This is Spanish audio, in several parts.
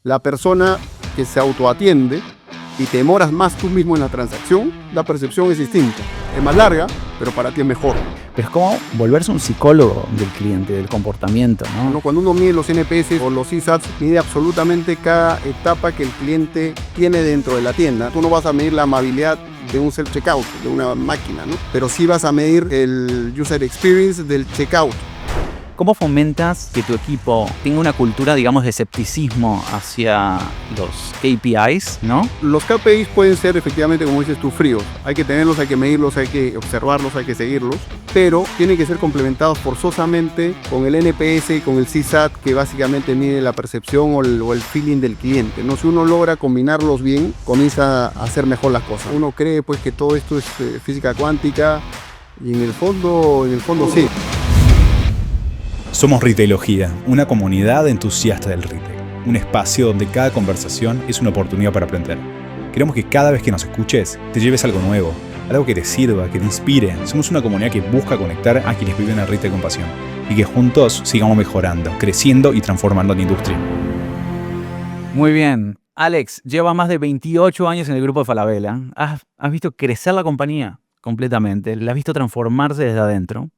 la persona que se autoatiende y te demoras más tú mismo en la transacción, la percepción es distinta. Es más larga, pero para ti es mejor. Pero es como volverse un psicólogo del cliente, del comportamiento, ¿no? Cuando uno mide los NPS o los CSATs, mide absolutamente cada etapa que el cliente tiene dentro de la tienda. Tú no vas a medir la amabilidad de un self-checkout, de una máquina, ¿no? Pero sí vas a medir el user experience del checkout. ¿Cómo fomentas que tu equipo tenga una cultura, digamos, de escepticismo hacia los KPIs, ¿no? Los KPIs pueden ser efectivamente, como dices tú, fríos. Hay que tenerlos, hay que medirlos, hay que observarlos, hay que seguirlos, pero tienen que ser complementados forzosamente con el NPS y con el CSAT, que básicamente mide la percepción o el feeling del cliente, ¿no? Si uno logra combinarlos bien, comienza a hacer mejor las cosas. Uno cree pues que todo esto es física cuántica y en el fondo sí. Somos Retailogía, una comunidad entusiasta del retail. Un espacio donde cada conversación es una oportunidad para aprender. Queremos que cada vez que nos escuches te lleves algo nuevo, algo que te sirva, que te inspire. Somos una comunidad que busca conectar a quienes viven el retail con pasión y que juntos sigamos mejorando, creciendo y transformando la industria. Muy bien. Alex, lleva más de 28 años en el grupo de Falabella. Has visto crecer la compañía completamente, la has visto transformarse desde adentro.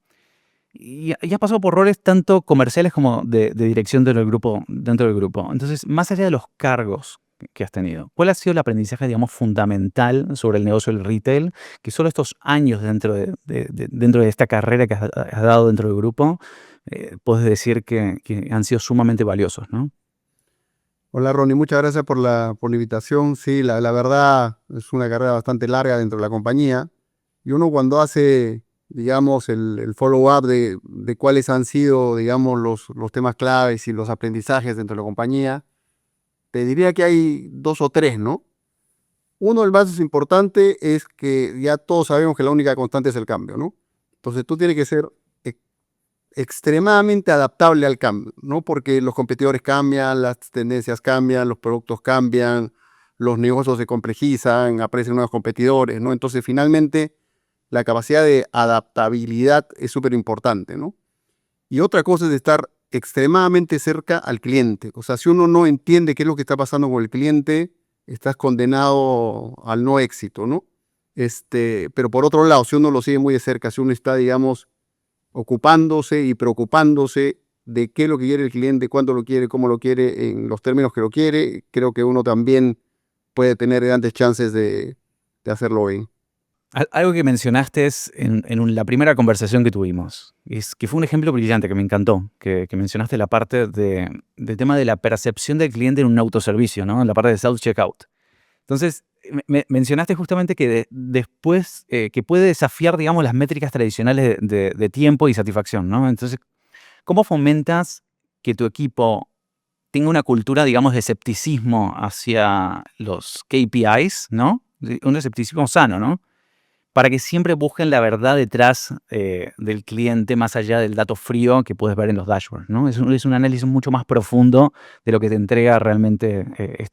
Y has pasado por roles tanto comerciales como de dirección dentro del grupo. Entonces, más allá de los cargos que has tenido, ¿cuál ha sido el aprendizaje, digamos, fundamental sobre el negocio del retail que solo estos años dentro de esta carrera que has dado dentro del grupo, puedes decir que han sido sumamente valiosos, ¿no? Hola Ronnie, muchas gracias por la invitación. Sí, la verdad es una carrera bastante larga dentro de la compañía y uno cuando hace, digamos, el follow-up de cuáles han sido, digamos, los temas claves y los aprendizajes dentro de la compañía, te diría que hay dos o tres, ¿no? Uno, el más importante, es que ya todos sabemos que la única constante es el cambio, ¿no? Entonces tú tienes que ser extremadamente adaptable al cambio, ¿no? Porque los competidores cambian, las tendencias cambian, los productos cambian, los negocios se complejizan, aparecen nuevos competidores, ¿no? Entonces, finalmente, la capacidad de adaptabilidad es súper importante, ¿no? Y otra cosa es estar extremadamente cerca al cliente. O sea, si uno no entiende qué es lo que está pasando con el cliente, estás condenado al no éxito, ¿no? Pero por otro lado, si uno lo sigue muy de cerca, si uno está, digamos, ocupándose y preocupándose de qué es lo que quiere el cliente, cuándo lo quiere, cómo lo quiere, en los términos que lo quiere, creo que uno también puede tener grandes chances de hacerlo bien. Algo que mencionaste la primera conversación que tuvimos, es que fue un ejemplo brillante que me encantó, que mencionaste la parte del tema de la percepción del cliente en un autoservicio, ¿no? En la parte de self-checkout. Entonces, mencionaste justamente que después, que puede desafiar, digamos, las métricas tradicionales de tiempo y satisfacción, ¿no? Entonces, ¿cómo fomentas que tu equipo tenga una cultura, digamos, de escepticismo hacia los KPIs, ¿no? Un escepticismo sano, ¿no? Para que siempre busquen la verdad detrás del cliente, más allá del dato frío que puedes ver en los dashboards, ¿no? Es un análisis mucho más profundo de lo que te entrega realmente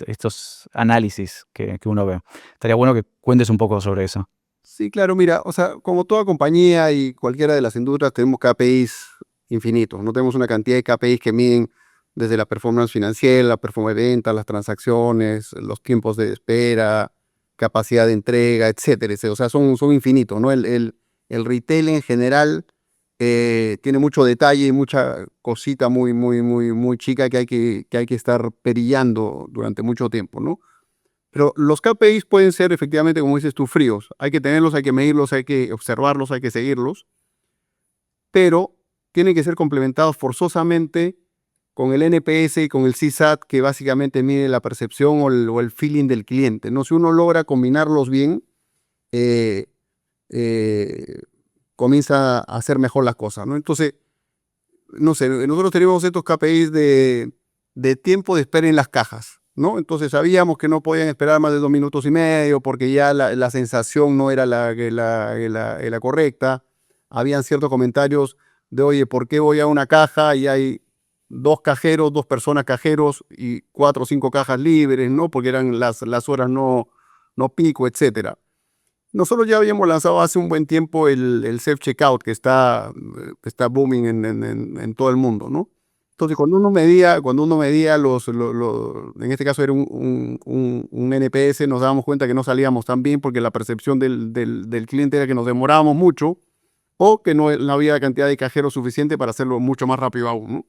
estos análisis que uno ve. Estaría bueno que cuentes un poco sobre eso. Sí, claro, mira, o sea, como toda compañía y cualquiera de las industrias, tenemos KPIs infinitos. No tenemos una cantidad de KPIs que miden desde la performance financiera, la performance de venta, las transacciones, los tiempos de espera, capacidad de entrega, etcétera, etcétera. O sea, son infinitos, ¿no? El retail en general tiene mucho detalle y mucha cosita muy chica que hay que estar perillando durante mucho tiempo, ¿no? Pero los KPIs pueden ser efectivamente, como dices tú, fríos. Hay que tenerlos, hay que medirlos, hay que observarlos, hay que seguirlos, pero tienen que ser complementados forzosamente con el NPS y con el CSAT, que básicamente mide la percepción o el feeling del cliente, ¿no? Si uno logra combinarlos bien, eh, eh, comienza a hacer mejor las cosas, ¿no? Entonces, no sé, nosotros tenemos estos KPIs de tiempo de espera en las cajas, ¿no? Entonces sabíamos que no podían esperar más de 2 minutos y medio porque ya la sensación no era la correcta. Habían ciertos comentarios de, oye, ¿por qué voy a una caja y hay dos cajeros, dos personas cajeros y 4 o 5 cajas libres, ¿no? Porque eran las horas no pico, etcétera. Nosotros ya habíamos lanzado hace un buen tiempo el self-checkout que está booming en todo el mundo, ¿no? Entonces, cuando uno medía en este caso era un NPS, nos dábamos cuenta que no salíamos tan bien porque la percepción del cliente era que nos demorábamos mucho o que no había cantidad de cajeros suficiente para hacerlo mucho más rápido aún, ¿no?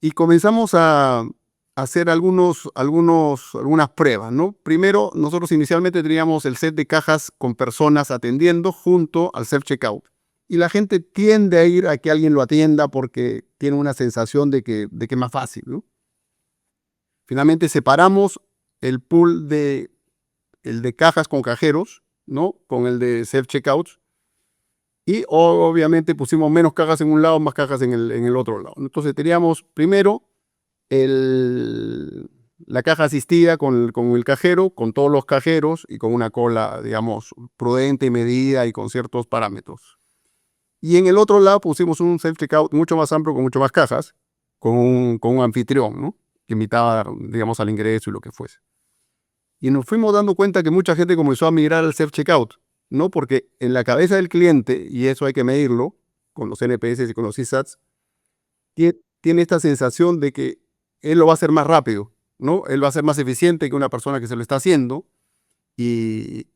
Y comenzamos a hacer algunas pruebas, ¿no? Primero, nosotros inicialmente teníamos el set de cajas con personas atendiendo junto al self-checkout. Y la gente tiende a ir a que alguien lo atienda porque tiene una sensación de que es más fácil, ¿no? Finalmente separamos el pool el de cajas con cajeros, ¿no? Con el de self-checkouts. Y obviamente pusimos menos cajas en un lado, más cajas en el otro lado. Entonces teníamos primero la caja asistida con el cajero, con todos los cajeros y con una cola, digamos, prudente, medida y con ciertos parámetros. Y en el otro lado pusimos un self-checkout mucho más amplio, con mucho más cajas, con un anfitrión, ¿no? Que invitaba, digamos, al ingreso y lo que fuese. Y nos fuimos dando cuenta que mucha gente comenzó a migrar al self-checkout, ¿no? Porque en la cabeza del cliente, y eso hay que medirlo con los NPS y con los CSATs, tiene esta sensación de que él lo va a hacer más rápido, ¿no? Él va a ser más eficiente que una persona que se lo está haciendo. Y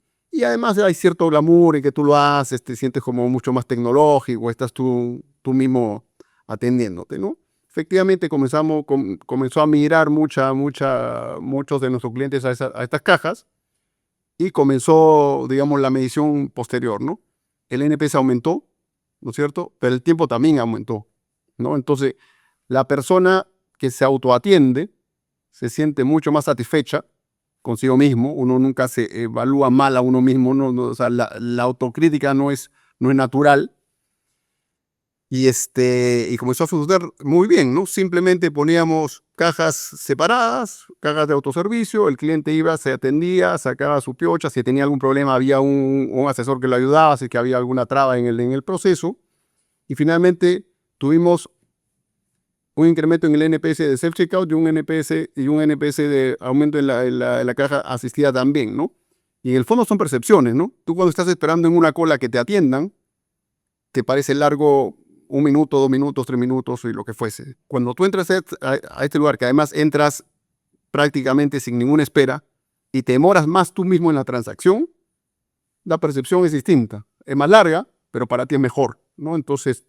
además hay cierto glamour en que tú lo haces, te sientes como mucho más tecnológico, estás tú mismo atendiéndote, ¿no? Efectivamente comenzó a migrar muchos de nuestros clientes a estas cajas y comenzó, digamos, la medición posterior, ¿no? El NPS aumentó, ¿no es cierto? Pero el tiempo también aumentó, ¿no? Entonces, la persona que se autoatiende se siente mucho más satisfecha consigo mismo. Uno nunca se evalúa mal a uno mismo, o sea, la autocrítica no es natural. Y comenzó a funcionar muy bien, ¿no? Simplemente poníamos cajas separadas, cajas de autoservicio, el cliente iba, se atendía, sacaba su piocha, si tenía algún problema había un asesor que lo ayudaba, si que había alguna traba en el proceso. Y finalmente tuvimos un incremento en el NPS de self-checkout y un NPS de aumento en la caja asistida también, ¿no? Y en el fondo son percepciones, ¿no? Tú cuando estás esperando en una cola que te atiendan, te parece largo 1 minuto, 2 minutos, 3 minutos y lo que fuese. Cuando tú entras a este lugar, que además entras prácticamente sin ninguna espera y te demoras más tú mismo en la transacción, la percepción es distinta. Es más larga, pero para ti es mejor, ¿no? Entonces,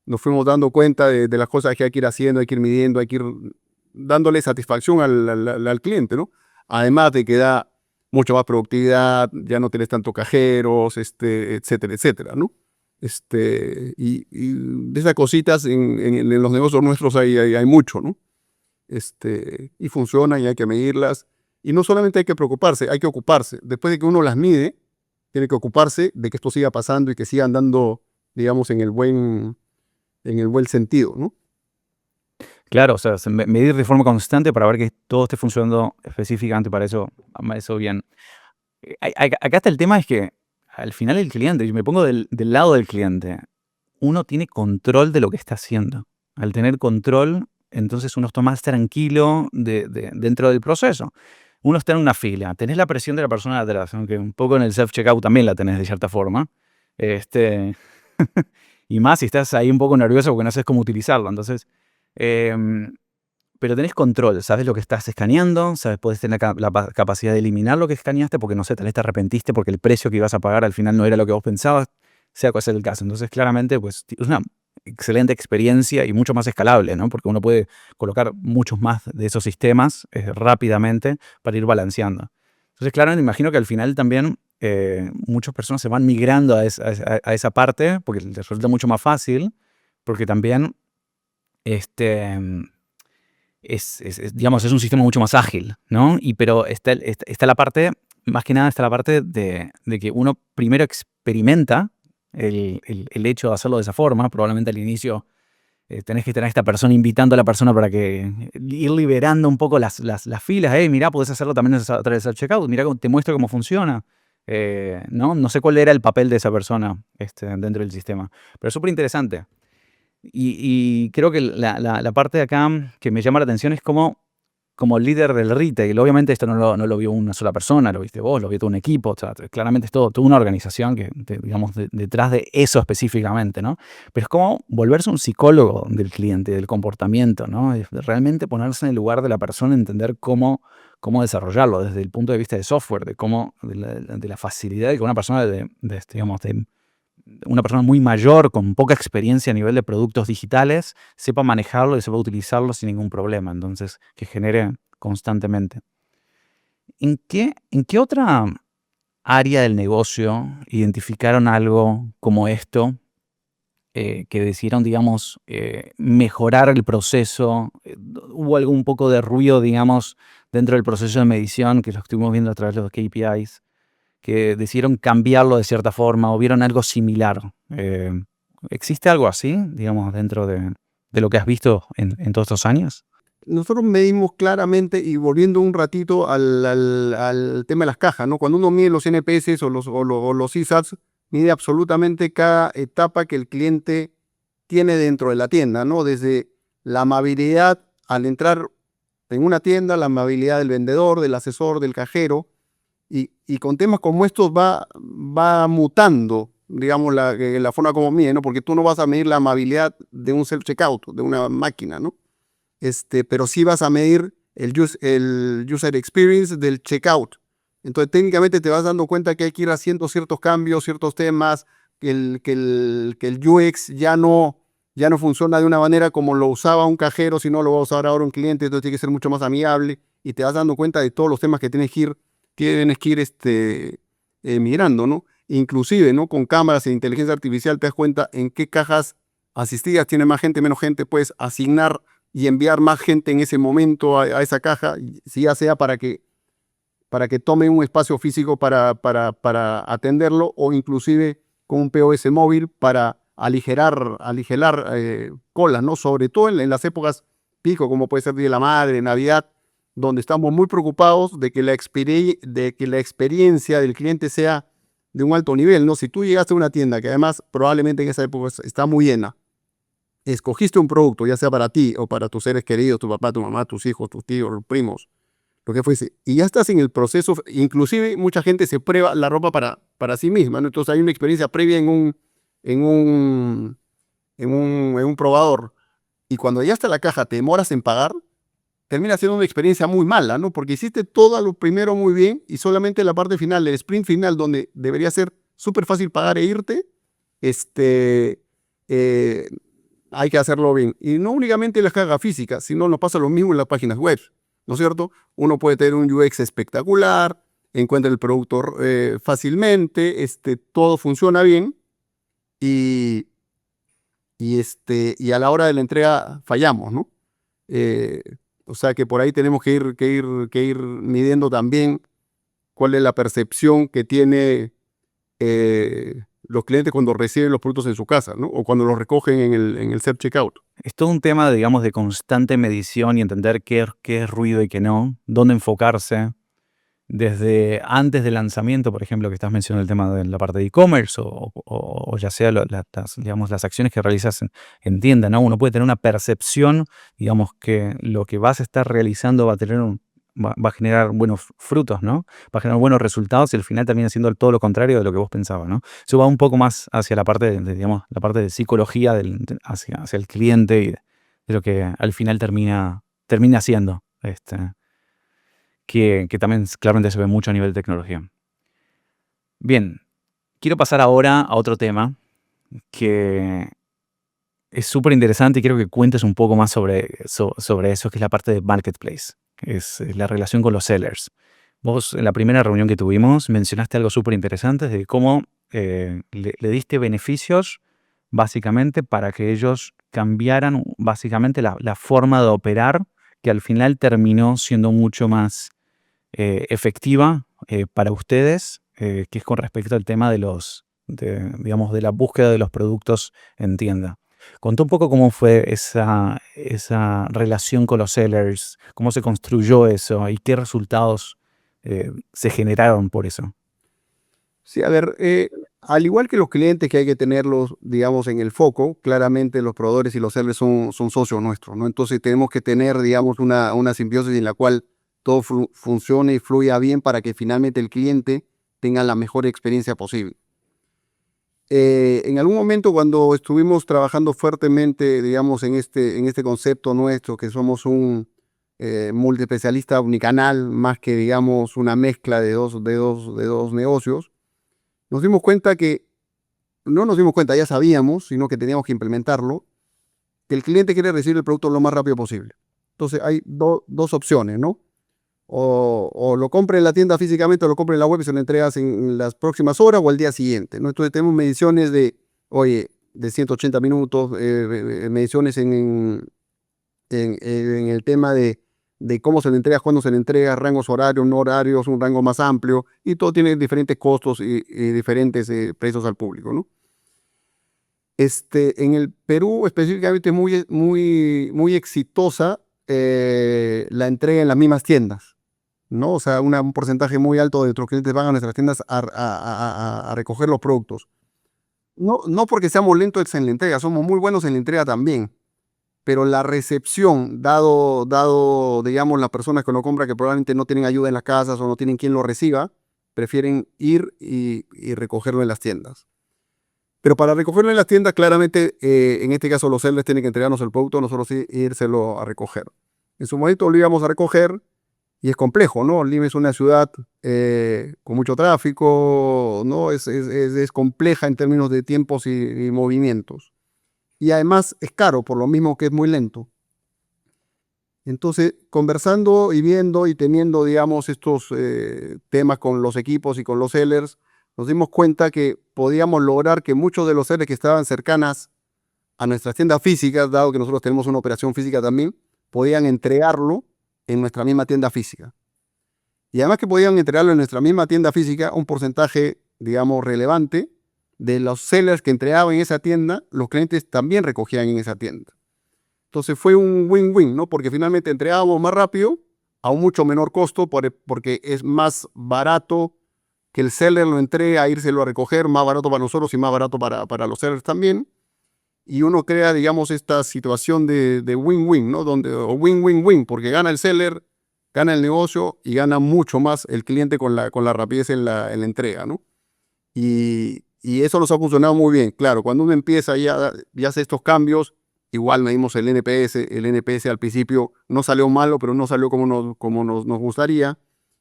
nos fuimos dando cuenta de las cosas que hay que ir haciendo, hay que ir midiendo, hay que ir dándole satisfacción al cliente, ¿no? Además de que da mucho más productividad, ya no tienes tanto cajeros, etcétera, etcétera, ¿no? Y de esas cositas en los negocios nuestros hay mucho, ¿no? Y funcionan y hay que medirlas. Y no solamente hay que preocuparse, hay que ocuparse. Después de que uno las mide, tiene que ocuparse de que esto siga pasando y que siga andando, digamos, en el buen sentido, ¿no? Claro, o sea, medir de forma constante para ver que todo esté funcionando específicamente para eso bien. Acá está el tema, es que al final el cliente, yo me pongo del lado del cliente, uno tiene control de lo que está haciendo. Al tener control, entonces uno está más tranquilo dentro del proceso. Uno está en una fila, tenés la presión de la persona de atrás, aunque un poco en el self-checkout también la tenés de cierta forma. Y más si estás ahí un poco nervioso porque no sabes cómo utilizarlo. Entonces, pero tenés control, sabes lo que estás escaneando, podés tener la capacidad de eliminar lo que escaneaste porque, no sé, tal vez te arrepentiste porque el precio que ibas a pagar al final no era lo que vos pensabas, sea cual sea el caso. Entonces, claramente, pues, es una excelente experiencia y mucho más escalable, ¿no? Porque uno puede colocar muchos más de esos sistemas rápidamente para ir balanceando. Entonces, claramente, imagino que al final también muchas personas se van migrando a esa parte porque les resulta mucho más fácil, porque también digamos, es un sistema mucho más ágil, ¿no? Pero está la parte, más que nada está la parte de que uno primero experimenta el hecho de hacerlo de esa forma. Probablemente al inicio tenés que tener a esta persona invitando a la persona para que ir liberando un poco las filas. Mirá, podés hacerlo también a través del checkout. Mirá, te muestro cómo funciona. No sé cuál era el papel de esa persona dentro del sistema, pero es súper interesante. Y creo que la parte de acá que me llama la atención es cómo como líder del retail, obviamente esto no lo vio una sola persona, lo viste vos, lo vio todo un equipo, o sea, claramente es toda una organización que, digamos, detrás de eso específicamente, ¿no? Pero es como volverse un psicólogo del cliente, del comportamiento, ¿no? Es realmente ponerse en el lugar de la persona, entender cómo desarrollarlo desde el punto de vista de software, de la facilidad de que una persona digamos, de una persona muy mayor, con poca experiencia a nivel de productos digitales, sepa manejarlo y sepa utilizarlo sin ningún problema. Entonces, que genere constantemente. ¿En qué otra área del negocio identificaron algo como esto, que decidieron, digamos, mejorar el proceso? ¿Hubo algún poco de ruido, digamos, dentro del proceso de medición, que lo estuvimos viendo a través de los KPIs? Que decidieron cambiarlo de cierta forma o vieron algo similar. ¿Existe algo así, digamos, dentro de lo que has visto en todos estos años? Nosotros medimos claramente, y volviendo un ratito al tema de las cajas, ¿no? Cuando uno mide los NPS o los CSATs, mide absolutamente cada etapa que el cliente tiene dentro de la tienda, ¿no? Desde la amabilidad al entrar en una tienda, la amabilidad del vendedor, del asesor, del cajero, y con temas como estos va mutando, digamos, la forma como mide, ¿no? Porque tú no vas a medir la amabilidad de un self-checkout, de una máquina, ¿no? Pero sí vas a medir el user experience del checkout. Entonces, técnicamente te vas dando cuenta que hay que ir haciendo ciertos cambios, ciertos temas, que el UX ya no funciona de una manera como lo usaba un cajero, sino lo va a usar ahora un cliente, entonces tiene que ser mucho más amigable, y te vas dando cuenta de todos los temas que tienes que ir migrando, ¿no? Inclusive, ¿no? Con cámaras e inteligencia artificial te das cuenta en qué cajas asistidas tiene más gente, menos gente, puedes asignar y enviar más gente en ese momento a esa caja, si ya sea para que tome un espacio físico para atenderlo, o inclusive con un POS móvil para aligerar colas, ¿no? Sobre todo en las épocas pico, como puede ser Día de la Madre, Navidad, donde estamos muy preocupados de que la experiencia del cliente sea de un alto nivel, ¿no? Si tú llegaste a una tienda que además probablemente en esa época está muy llena, escogiste un producto, ya sea para ti o para tus seres queridos, tu papá, tu mamá, tus hijos, tus tíos, los primos, lo que fuese, y ya estás en el proceso, inclusive mucha gente se prueba la ropa para sí misma, ¿no? Entonces hay una experiencia previa en un probador, y cuando ya está la caja te demoras en pagar, termina siendo una experiencia muy mala, ¿no? Porque hiciste todo lo primero muy bien, y solamente la parte final, el sprint final, donde debería ser súper fácil pagar e irte, hay que hacerlo bien. Y no únicamente en las cajas físicas, sino nos pasa lo mismo en las páginas web, ¿no es cierto? Uno puede tener un UX espectacular, encuentra el producto fácilmente, todo funciona bien, y a la hora de la entrega fallamos, ¿no? O sea que por ahí tenemos que ir midiendo también cuál es la percepción que tiene los clientes cuando reciben los productos en su casa, ¿no? O cuando los recogen en el self-checkout. Es todo un tema, digamos, de constante medición y entender qué es ruido y qué no, dónde enfocarse. Desde antes del lanzamiento, por ejemplo, que estás mencionando el tema de la parte de e-commerce, o ya sea digamos, las acciones que realizas en tienda, ¿no? Uno puede tener una percepción, digamos, que lo que vas a estar realizando va a generar buenos frutos, ¿no? Va a generar buenos resultados, y al final termina siendo todo lo contrario de lo que vos pensabas, ¿no? Eso va un poco más hacia la parte digamos, la parte de psicología hacia el cliente, y de lo que al final termina siendo. Que también claramente se ve mucho a nivel de tecnología. Bien, quiero pasar ahora a otro tema que es súper interesante, y quiero que cuentes un poco más sobre eso, que es la parte de Marketplace, que es la relación con los sellers. Vos, en la primera reunión que tuvimos, mencionaste algo súper interesante de cómo le diste beneficios básicamente para que ellos cambiaran básicamente la forma de operar, que al final terminó siendo mucho más efectiva para ustedes, que es con respecto al tema digamos, de la búsqueda de los productos en tienda. Contá un poco cómo fue esa relación con los sellers, cómo se construyó eso y qué resultados se generaron por eso. Sí, a ver, Al igual que los clientes que hay que tenerlos, digamos, en el foco, claramente los proveedores y los sellers son socios nuestros, ¿no? Entonces tenemos que tener, digamos, una simbiosis en la cual todo funcione y fluya bien para que finalmente el cliente tenga la mejor experiencia posible. En algún momento cuando estuvimos trabajando fuertemente, digamos, en este concepto nuestro, que somos un multiespecialista unicanal, más que, digamos, una mezcla de dos negocios, nos dimos cuenta no nos dimos cuenta, ya sabíamos, sino que teníamos que implementarlo, que el cliente quiere recibir el producto lo más rápido posible. Entonces hay dos opciones, ¿no? O lo compra en la tienda físicamente o lo compra en la web y se lo entregas en las próximas horas o al día siguiente, ¿no? Entonces tenemos mediciones de 180 minutos, mediciones en el tema de cómo se le entrega, cuándo se le entrega, rangos horarios, no horarios, un rango más amplio, y todo tiene diferentes costos y diferentes precios al público, ¿no? En el Perú específicamente es muy exitosa la entrega en las mismas tiendas, ¿no? O sea, un porcentaje muy alto de nuestros clientes van a nuestras tiendas a recoger los productos. No porque seamos lentos en la entrega, somos muy buenos en la entrega también, pero la recepción, dado, digamos, las personas que lo compran que probablemente no tienen ayuda en las casas o no tienen quien lo reciba, prefieren ir y recogerlo en las tiendas. Pero para recogerlo en las tiendas, claramente, en este caso los sellers tienen que entregarnos el producto, nosotros sí írselo a recoger. En su momento lo íbamos a recoger y es complejo, ¿no? Lima es una ciudad con mucho tráfico, ¿no? Es compleja en términos de tiempos y movimientos. Y además es caro, por lo mismo que es muy lento. Entonces, conversando y viendo y teniendo, digamos, estos temas con los equipos y con los sellers, nos dimos cuenta que podíamos lograr que muchos de los sellers que estaban cercanas a nuestras tiendas físicas, dado que nosotros tenemos una operación física también, podían entregarlo en nuestra misma tienda física. Y además que podían entregarlo en nuestra misma tienda física, un porcentaje, digamos, relevante de los sellers que entregaban en esa tienda, los clientes también recogían en esa tienda. Entonces fue un win-win, ¿no? Porque finalmente entregábamos más rápido, a un mucho menor costo, porque es más barato que el seller lo entregue a írselo a recoger, más barato para nosotros y más barato para los sellers también. Y uno crea, digamos, esta situación de win-win, ¿no? O win-win-win, porque gana el seller, gana el negocio y gana mucho más el cliente con la rapidez en la entrega, ¿no? Y eso nos ha funcionado muy bien. Claro, cuando uno empieza ya hace estos cambios, igual medimos el NPS. El NPS al principio no salió malo, pero no salió como nos gustaría.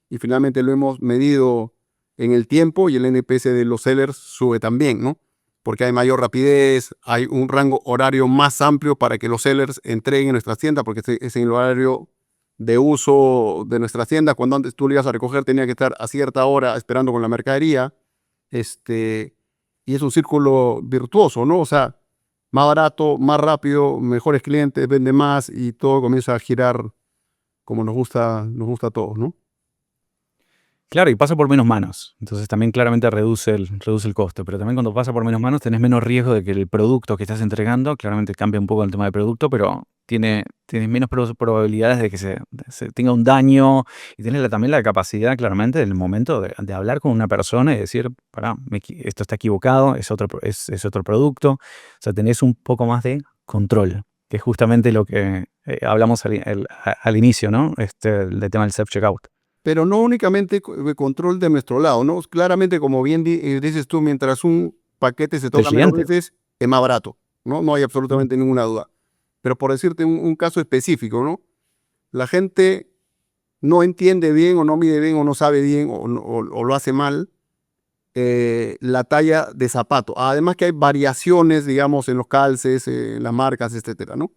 Y finalmente lo hemos medido en el tiempo y el NPS de los sellers sube también, ¿no? Porque hay mayor rapidez, hay un rango horario más amplio para que los sellers entreguen en nuestras tiendas, porque es en el horario de uso de nuestras tiendas. Cuando antes tú le ibas a recoger, tenía que estar a cierta hora esperando con la mercadería. Y es un círculo virtuoso, ¿no? O sea, más barato, más rápido, mejores clientes, vende más y todo comienza a girar como nos gusta a todos, ¿no? Claro, y pasa por menos manos. Entonces también claramente reduce el costo. Pero también cuando pasa por menos manos tenés menos riesgo de que el producto que estás entregando, claramente cambia un poco el tema del producto, pero tienes menos probabilidades de que se tenga un daño y tienes también la capacidad claramente del momento de hablar con una persona y decir, pará, esto está equivocado, es otro producto. O sea, tenés un poco más de control, que es justamente lo que hablamos al inicio, ¿no? Del tema del self-checkout. Pero no únicamente control de nuestro lado, ¿no? Claramente, como bien dices tú, mientras un paquete se toca menos veces, es más barato, ¿no? No hay absolutamente ninguna duda. Pero por decirte un caso específico, ¿no? La gente no entiende bien o no mide bien o no sabe bien o lo hace mal la talla de zapato. Además que hay variaciones, digamos, en los calces, en las marcas, etcétera, ¿no?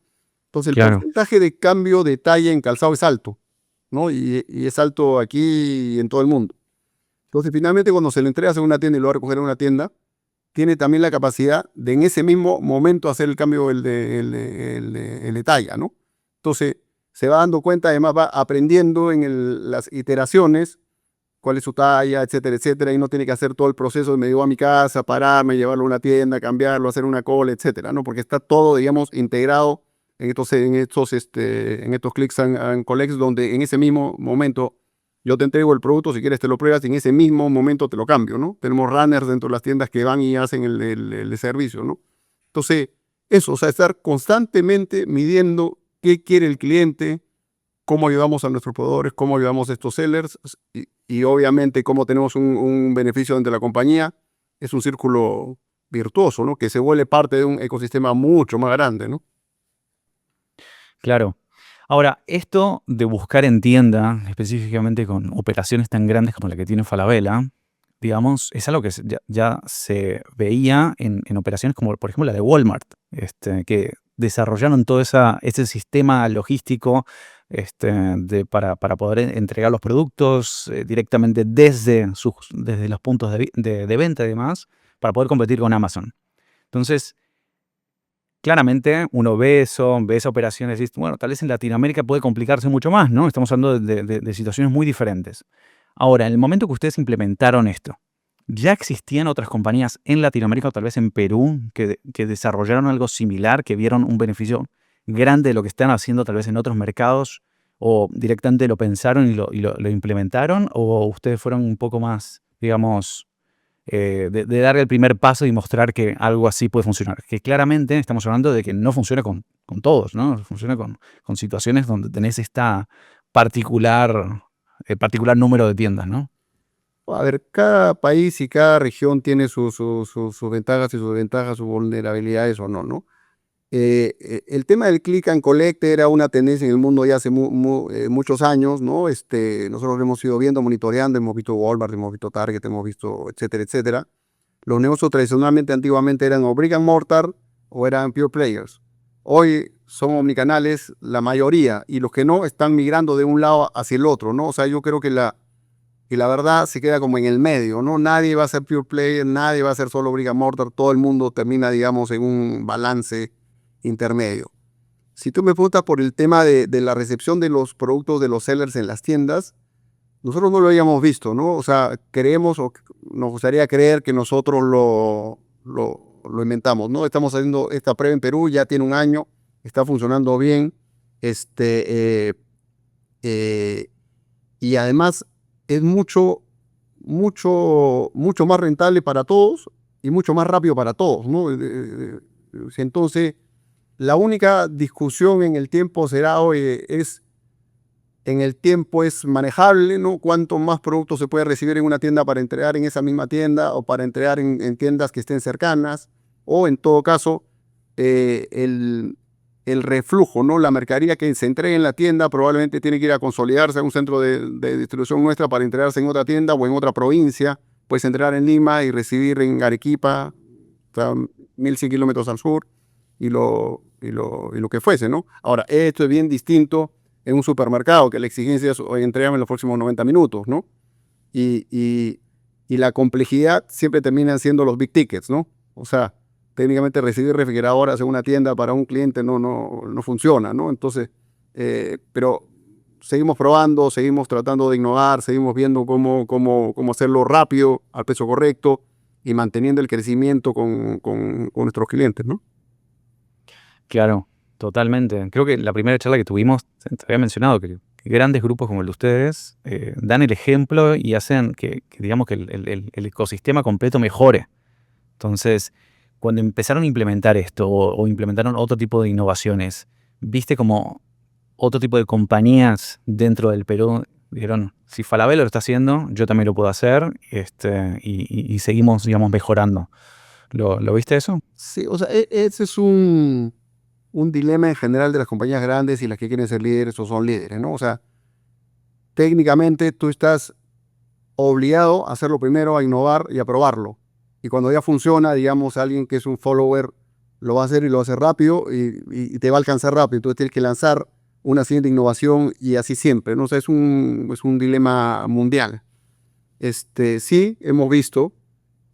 Entonces el porcentaje de cambio de talla en calzado es alto, ¿no? Y es alto aquí y en todo el mundo. Entonces finalmente cuando se lo entregas en una tienda y lo va a recoger en una tienda, tiene también la capacidad de en ese mismo momento hacer el cambio el de talla, ¿no? Entonces se va dando cuenta, además va aprendiendo en las iteraciones cuál es su talla, etcétera, etcétera, y no tiene que hacer todo el proceso de me llevo a mi casa, pararme, llevarlo a una tienda, cambiarlo, hacer una cola, etcétera, ¿no? Porque está todo, digamos, integrado en estos clics and collects, donde en ese mismo momento yo te entrego el producto, si quieres te lo pruebas y en ese mismo momento te lo cambio, ¿no? Tenemos runners dentro de las tiendas que van y hacen el servicio, ¿no? Entonces, eso, o sea, estar constantemente midiendo qué quiere el cliente, cómo ayudamos a nuestros proveedores, cómo ayudamos a estos sellers y obviamente cómo tenemos un beneficio dentro de la compañía. Es un círculo virtuoso, ¿no? Que se vuelve parte de un ecosistema mucho más grande, ¿no? Claro. Ahora, esto de buscar en tienda, específicamente con operaciones tan grandes como la que tiene Falabella, digamos, es algo que ya se veía en operaciones como, por ejemplo, la de Walmart, que desarrollaron todo ese sistema logístico para poder entregar los productos directamente desde los puntos de venta y demás, para poder competir con Amazon. Entonces, claramente uno ve esa operación y dice, bueno, tal vez en Latinoamérica puede complicarse mucho más, ¿no? Estamos hablando de situaciones muy diferentes. Ahora, en el momento que ustedes implementaron esto, ¿ya existían otras compañías en Latinoamérica o tal vez en Perú que desarrollaron algo similar, que vieron un beneficio grande de lo que están haciendo tal vez en otros mercados o directamente lo pensaron y lo implementaron? ¿O ustedes fueron un poco más, digamos, de dar el primer paso y mostrar que algo así puede funcionar? Que claramente estamos hablando de que no funciona con todos, ¿no? Funciona con situaciones donde tenés particular número de tiendas, ¿no? A ver, cada país y cada región tiene sus ventajas y sus desventajas, sus vulnerabilidades o no, ¿no? El tema del click and collect era una tendencia en el mundo ya hace muchos años, ¿no? Nosotros lo hemos ido viendo, monitoreando, hemos visto Walmart, hemos visto Target, hemos visto, etcétera, etcétera. Los negocios tradicionalmente, antiguamente eran o brick and mortar o eran pure players. Hoy son omnicanales la mayoría y los que no están migrando de un lado hacia el otro, ¿no? O sea, yo creo que la verdad se queda como en el medio, ¿no? Nadie va a ser pure player, nadie va a ser solo brick and mortar, todo el mundo termina, digamos, en un balance intermedio. Si tú me preguntas por el tema de la recepción de los productos de los sellers en las tiendas, nosotros no lo habíamos visto, ¿no? O sea, creemos o nos gustaría creer que nosotros lo inventamos, ¿no? Estamos haciendo esta prueba en Perú, ya tiene un año, está funcionando bien, y además es mucho más rentable para todos y mucho más rápido para todos, ¿no? Entonces, la única discusión en el tiempo será, oye, en el tiempo es manejable, ¿no? Cuánto más productos se puede recibir en una tienda para entregar en esa misma tienda o para entregar en tiendas que estén cercanas, o en todo caso, el reflujo, ¿no? La mercadería que se entregue en la tienda probablemente tiene que ir a consolidarse a un centro de distribución nuestra para entregarse en otra tienda o en otra provincia. Puedes entregar en Lima y recibir en Arequipa, o sea, 1100 kilómetros al sur, y lo que fuese, ¿no? Ahora, esto es bien distinto en un supermercado, que la exigencia es entregarme en los próximos 90 minutos, ¿no? Y la complejidad siempre terminan siendo los big tickets, ¿no? O sea, técnicamente recibir refrigeradoras en una tienda para un cliente no funciona, ¿no? Entonces, pero seguimos probando, seguimos tratando de innovar, seguimos viendo cómo hacerlo rápido, al precio correcto y manteniendo el crecimiento con nuestros clientes, ¿no? Claro, totalmente. Creo que la primera charla que tuvimos, te había mencionado que grandes grupos como el de ustedes dan el ejemplo y hacen digamos, que el ecosistema completo mejore. Entonces, cuando empezaron a implementar esto o implementaron otro tipo de innovaciones, ¿viste como otro tipo de compañías dentro del Perú dijeron, si Falabella lo está haciendo, yo también lo puedo hacer, y seguimos, digamos, mejorando? ¿Lo viste eso? Sí, o sea, ese es un dilema en general de las compañías grandes y las que quieren ser líderes o son líderes, ¿no? O sea, técnicamente tú estás obligado a hacerlo primero, a innovar y a probarlo. Y cuando ya funciona, digamos, alguien que es un follower lo va a hacer y lo va a hacer rápido y te va a alcanzar rápido. Entonces tienes que lanzar una siguiente innovación y así siempre, ¿no? O sea, es un dilema mundial. Sí, hemos visto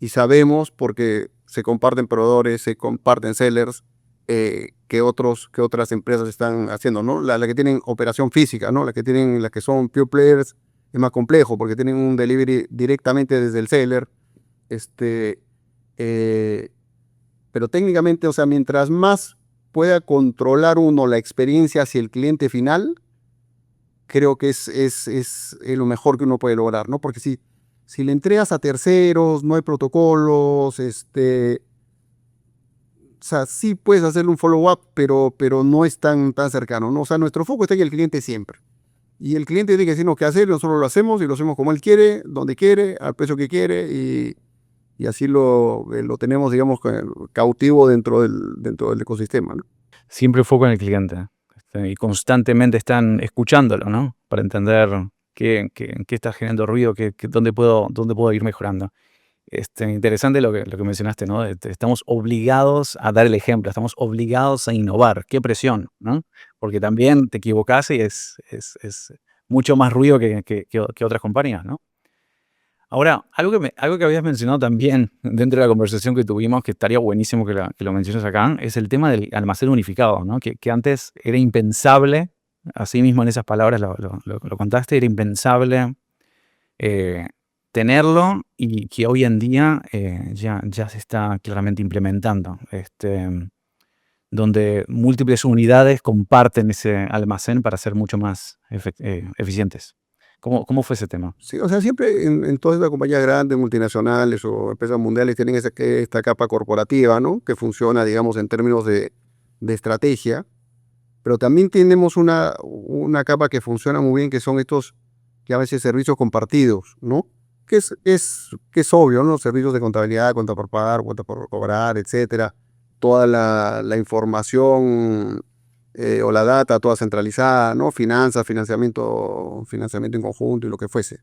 y sabemos porque se comparten proveedores, se comparten sellers, que otras empresas están haciendo, ¿no? La que tienen operación física, ¿no? Las que son pure players es más complejo porque tienen un delivery directamente desde el seller. Pero técnicamente, o sea, mientras más pueda controlar uno la experiencia hacia el cliente final, creo que es lo mejor que uno puede lograr, ¿no? Porque si le entregas a terceros, no hay protocolos, o sea, sí puedes hacerle un follow-up, pero no es tan cercano, ¿no? O sea, nuestro foco está en el cliente siempre. Y el cliente tiene que decirnos qué hacer, nosotros lo hacemos y lo hacemos como él quiere, donde quiere, al precio que quiere y así lo tenemos, digamos, cautivo dentro del ecosistema, ¿no? Siempre foco en el cliente. Y constantemente están escuchándolo, ¿no? Para entender qué está generando ruido, dónde puedo ir mejorando. Interesante lo que mencionaste, ¿no? Estamos obligados a dar el ejemplo, estamos obligados a innovar. Qué presión, ¿no? Porque también te equivocás y es mucho más ruido que otras compañías, ¿no? Ahora, algo que habías mencionado también dentro de la conversación que tuvimos, que estaría buenísimo que lo menciones acá, es el tema del almacén unificado, ¿no? Que antes era impensable, así mismo en esas palabras lo contaste, era impensable eh, tenerlo y que hoy en día ya se está claramente implementando, donde múltiples unidades comparten ese almacén para ser mucho más eficientes. ¿Cómo fue ese tema? Sí, o sea, siempre en todas estas compañías grandes, multinacionales o empresas mundiales tienen esta capa corporativa, ¿no? Que funciona, digamos, en términos de estrategia, pero también tenemos una capa que funciona muy bien, que son estos, que a veces servicios compartidos, ¿no? Que es obvio, ¿no? Servicios de contabilidad, cuenta por pagar, cuenta por cobrar, etcétera. Toda la información o la data toda centralizada, ¿no? Finanzas, financiamiento en conjunto y lo que fuese.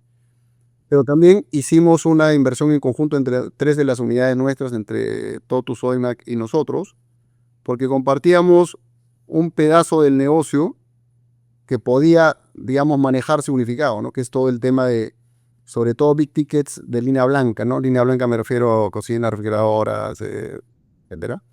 Pero también hicimos una inversión en conjunto entre 3 de las unidades nuestras, entre Totus, Sodimac y nosotros, porque compartíamos un pedazo del negocio que podía, digamos, manejarse unificado, ¿no? Que es todo el tema de, sobre todo, big tickets de línea blanca, ¿no? Línea blanca me refiero a cocina, refrigeradoras, etcétera.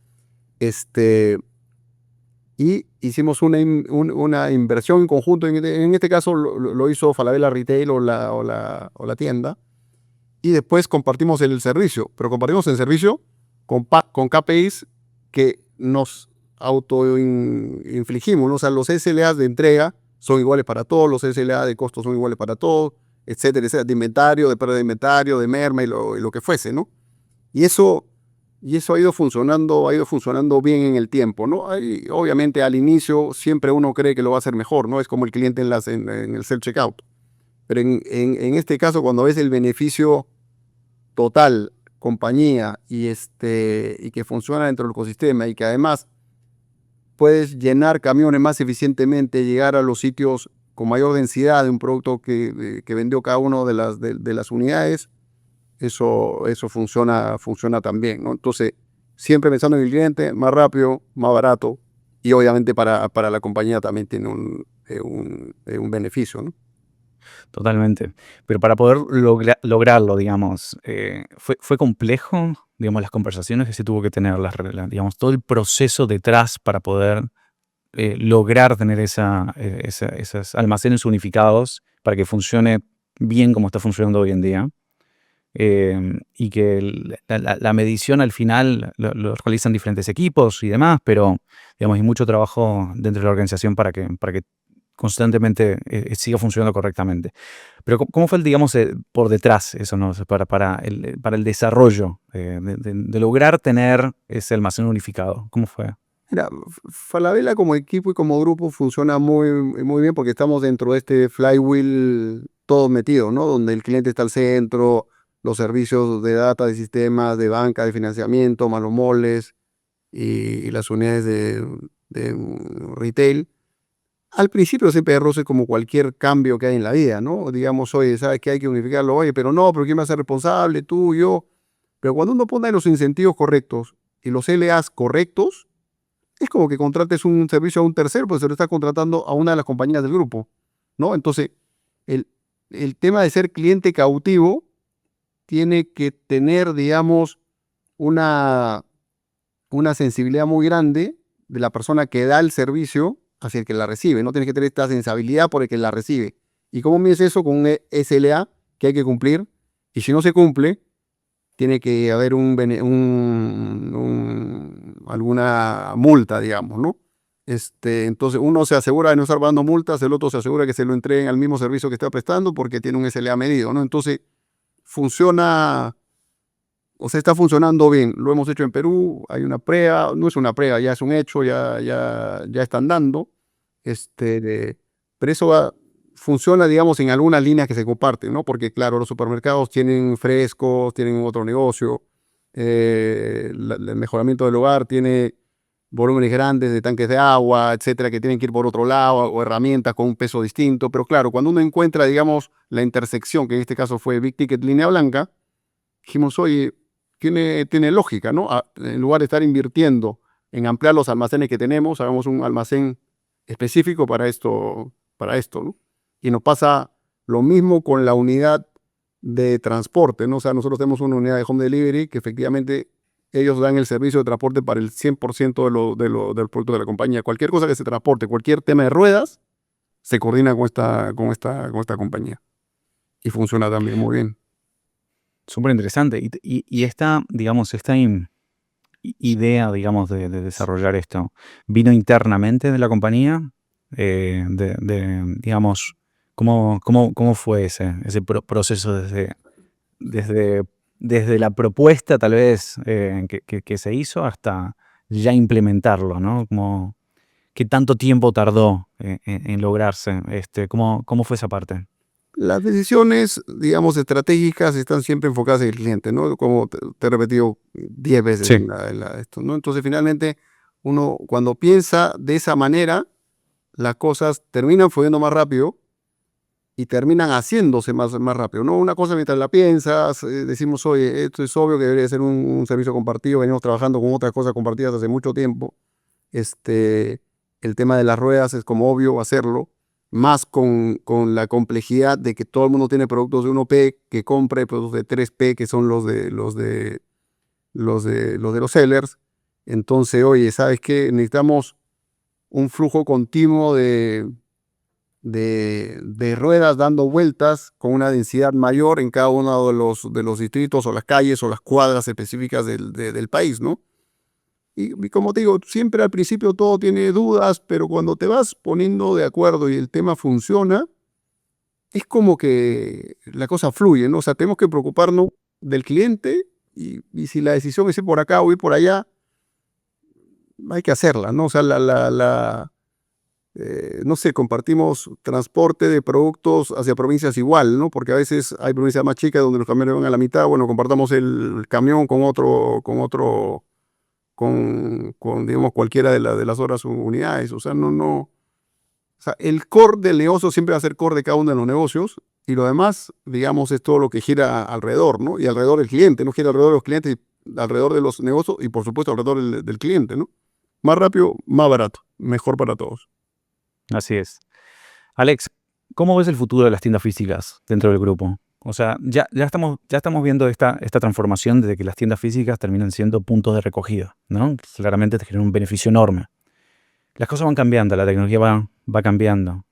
Y hicimos una inversión en conjunto, en este caso lo hizo Falabella Retail o la tienda, y después compartimos el servicio, pero compartimos el servicio con KPIs que nos autoinfligimos, ¿no? O sea, los SLA de entrega son iguales para todos, los SLA de costos son iguales para todos, etcétera, etcétera, de inventario, de pérdida de inventario, de merma y lo que fuese, ¿no? Y eso ha ido funcionando bien en el tiempo, ¿no? Obviamente al inicio siempre uno cree que lo va a hacer mejor, ¿no? Es como el cliente en el self-checkout. Pero en este caso, cuando ves el beneficio total, compañía, y que funciona dentro del ecosistema y que además puedes llenar camiones más eficientemente, llegar a los sitios con mayor densidad de un producto que vendió cada uno de las unidades, eso funciona también, ¿no? Entonces, siempre pensando en el cliente, más rápido, más barato, y obviamente para la compañía también tiene un beneficio, ¿no? Totalmente. Pero para poder lograrlo, digamos, fue complejo, digamos, las conversaciones que se tuvo que tener, digamos, todo el proceso detrás para poder lograr tener esos almacenes unificados para que funcione bien como está funcionando hoy en día. Y que la medición al final lo realizan diferentes equipos y demás, pero digamos, hay mucho trabajo dentro de la organización para que constantemente siga funcionando correctamente. Pero ¿cómo fue, digamos, por detrás eso, ¿no? O sea, para el desarrollo de lograr tener ese almacén unificado? ¿Cómo fue? Mira, Falabella como equipo y como grupo funciona muy bien porque estamos dentro de este flywheel todo metido, ¿no? Donde el cliente está al centro, los servicios de data, de sistemas, de banca, de financiamiento, más los moles y las unidades de retail. Al principio siempre hay roces como cualquier cambio que hay en la vida, ¿no? Digamos, oye, ¿sabes qué? Hay que unificarlo, oye, pero ¿quién va a ser responsable? Tú, yo. Pero cuando uno pone los incentivos correctos y los LAs correctos, es como que contrates un servicio a un tercero, pues se lo está contratando a una de las compañías del grupo, ¿no? Entonces, el tema de ser cliente cautivo tiene que tener, digamos, una sensibilidad muy grande de la persona que da el servicio hacia el que la recibe, ¿no? Tienes que tener esta sensibilidad por el que la recibe. ¿Y cómo mides eso? Con un SLA que hay que cumplir, y si no se cumple, tiene que haber alguna multa, digamos, ¿no? Entonces uno se asegura de no estar pagando multas, el otro se asegura que se lo entreguen al mismo servicio que está prestando porque tiene un SLA medido, ¿no? Entonces funciona, o sea, está funcionando bien. Lo hemos hecho en Perú, hay una prueba, no es una prueba, ya es un hecho, ya están dando. Pero eso funciona, digamos, en algunas líneas que se comparten, ¿no? Porque, claro, los supermercados tienen frescos, tienen otro negocio, el mejoramiento del hogar tiene volúmenes grandes de tanques de agua, etcétera, que tienen que ir por otro lado, o herramientas con un peso distinto. Pero claro, cuando uno encuentra, digamos, la intersección, que en este caso fue Big Ticket Línea Blanca, dijimos, oye, tiene lógica, ¿no? En lugar de estar invirtiendo en ampliar los almacenes que tenemos, hagamos un almacén específico para esto, ¿no? Y nos pasa lo mismo con la unidad de transporte, ¿no? O sea, nosotros tenemos una unidad de home delivery que efectivamente ellos dan el servicio de transporte para el 100% del producto de la compañía. Cualquier cosa que se transporte, cualquier tema de ruedas, se coordina con esta compañía. Y funciona también muy bien. Súper interesante. Y esta, digamos, idea, digamos, de desarrollar esto, ¿vino internamente de la compañía? Digamos, ¿cómo fue ese proceso desde la propuesta, tal vez, que se hizo hasta ya implementarlo, ¿no? ¿Qué tanto tiempo tardó en lograrse? ¿Cómo fue esa parte? Las decisiones, digamos, estratégicas están siempre enfocadas en el cliente, ¿no? Como te he repetido 10 veces Sí. esto, ¿no? Entonces, finalmente, uno cuando piensa de esa manera, las cosas terminan fluyendo más rápido y terminan haciéndose más rápido, ¿no? Una cosa mientras la piensas, decimos, oye, esto es obvio que debería ser un servicio compartido, venimos trabajando con otras cosas compartidas hace mucho tiempo. El tema de las ruedas es como obvio hacerlo, más con la complejidad de que todo el mundo tiene productos de 1P que compra y productos de 3P que son los de los sellers. Entonces, oye, ¿sabes qué? Necesitamos un flujo continuo de ruedas dando vueltas con una densidad mayor en cada uno de los distritos o las calles o las cuadras específicas del país, ¿no? Y como te digo, siempre al principio todo tiene dudas, pero cuando te vas poniendo de acuerdo y el tema funciona, es como que la cosa fluye, ¿no? O sea, tenemos que preocuparnos del cliente y si la decisión es ir por acá o ir por allá, hay que hacerla, ¿no? O sea, no sé, compartimos transporte de productos hacia provincias igual, ¿no? Porque a veces hay provincias más chicas donde los camiones van a la mitad, bueno, compartamos el camión con digamos, cualquiera de las otras unidades. O sea, o sea, el core del negocio siempre va a ser core de cada uno de los negocios y lo demás, digamos, es todo lo que gira alrededor, ¿no? Y alrededor del cliente, no gira alrededor de los clientes, alrededor de los negocios y, por supuesto, alrededor del cliente, ¿no? Más rápido, más barato, mejor para todos. Así es. Alex, ¿cómo ves el futuro de las tiendas físicas dentro del grupo? O sea, ya estamos viendo esta transformación de que las tiendas físicas terminan siendo puntos de recogida, ¿no? Claramente te generan un beneficio enorme. Las cosas van cambiando, la tecnología va cambiando.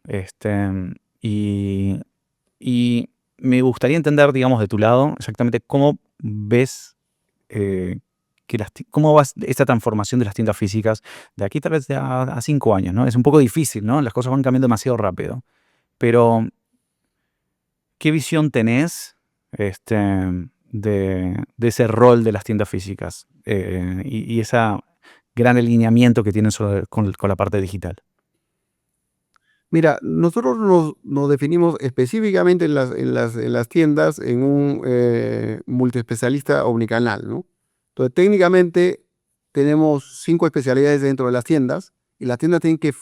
Y me gustaría entender, digamos, de tu lado, exactamente cómo ves cómo va esta transformación de las tiendas físicas de aquí tal vez a 5 años, ¿no? Es un poco difícil, ¿no? Las cosas van cambiando demasiado rápido. Pero, ¿qué visión tenés de ese rol de las tiendas físicas y ese gran alineamiento que tienen con la parte digital? Mira, nosotros nos definimos específicamente en las tiendas en un multiespecialista omnicanal, ¿no? Entonces, técnicamente tenemos 5 especialidades dentro de las tiendas y las tiendas tienen que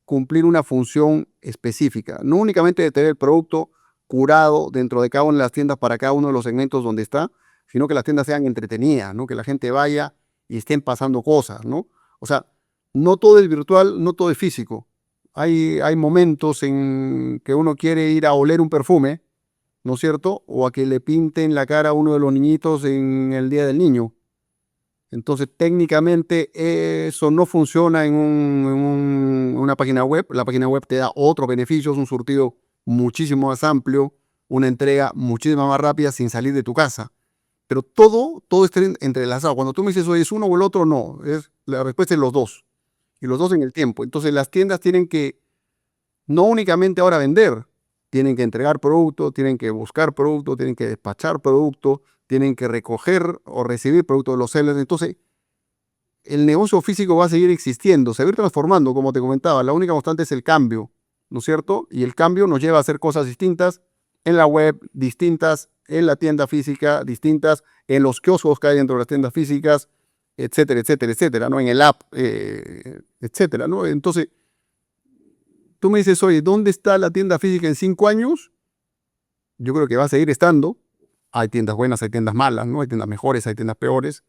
cumplir una función específica, no únicamente de tener el producto curado dentro de cada una de las tiendas para cada uno de los segmentos donde está, sino que las tiendas sean entretenidas, ¿no? Que la gente vaya y estén pasando cosas, ¿no? O sea, no todo es virtual, no todo es físico. Hay momentos en que uno quiere ir a oler un perfume, ¿no es cierto? O a que le pinten la cara a uno de los niñitos en el Día del Niño. Entonces, técnicamente eso no funciona en una página web. La página web te da otros beneficios, un surtido muchísimo más amplio, una entrega muchísimo más rápida sin salir de tu casa. Pero todo está entrelazado. Cuando tú me dices, oye, ¿es uno o el otro? No, la respuesta es los dos. y los dos en el tiempo. Entonces las tiendas tienen que no únicamente ahora vender, tienen que entregar producto, tienen que buscar producto, tienen que despachar producto, tienen que recoger o recibir producto de los sellers. Entonces el negocio físico va a seguir existiendo, se va a ir transformando, como te comentaba. La única constante es el cambio, ¿no es cierto? Y el cambio nos lleva a hacer cosas distintas en la web, distintas en la tienda física, distintas en los kioscos que hay dentro de las tiendas físicas, etcétera, etcétera, etcétera, ¿no? En el app, etcétera, ¿no? Entonces, tú me dices, oye, ¿dónde está la tienda física en 5 años? Yo creo que va a seguir estando. Hay tiendas buenas, hay tiendas malas, ¿no? Hay tiendas mejores, hay tiendas peores,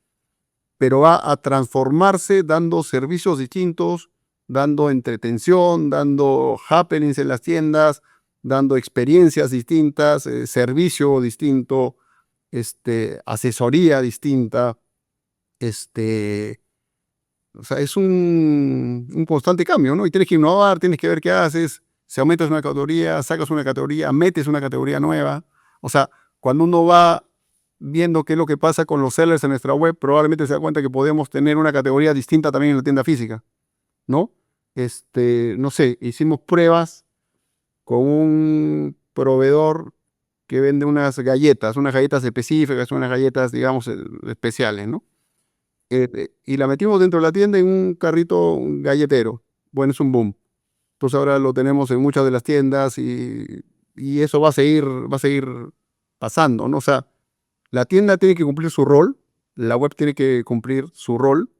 pero va a transformarse dando servicios distintos, dando entretención, dando happenings en las tiendas, dando experiencias distintas, servicio distinto, asesoría distinta. O sea, es un constante cambio, ¿no? Y tienes que innovar, tienes que ver qué haces. Si aumentas una categoría, sacas una categoría, metes una categoría nueva. O sea, cuando uno va viendo qué es lo que pasa con los sellers en nuestra web, probablemente se da cuenta que podemos tener una categoría distinta también en la tienda física, ¿no? No sé, hicimos pruebas con un proveedor que vende unas galletas específicas, unas galletas, digamos, especiales, ¿no? Y la metimos dentro de la tienda en un carrito un galletero. Bueno, es un boom. Entonces ahora lo tenemos en muchas de las tiendas y eso va a seguir pasando, ¿no? O sea, la tienda tiene que cumplir su rol, la web tiene que cumplir su rol,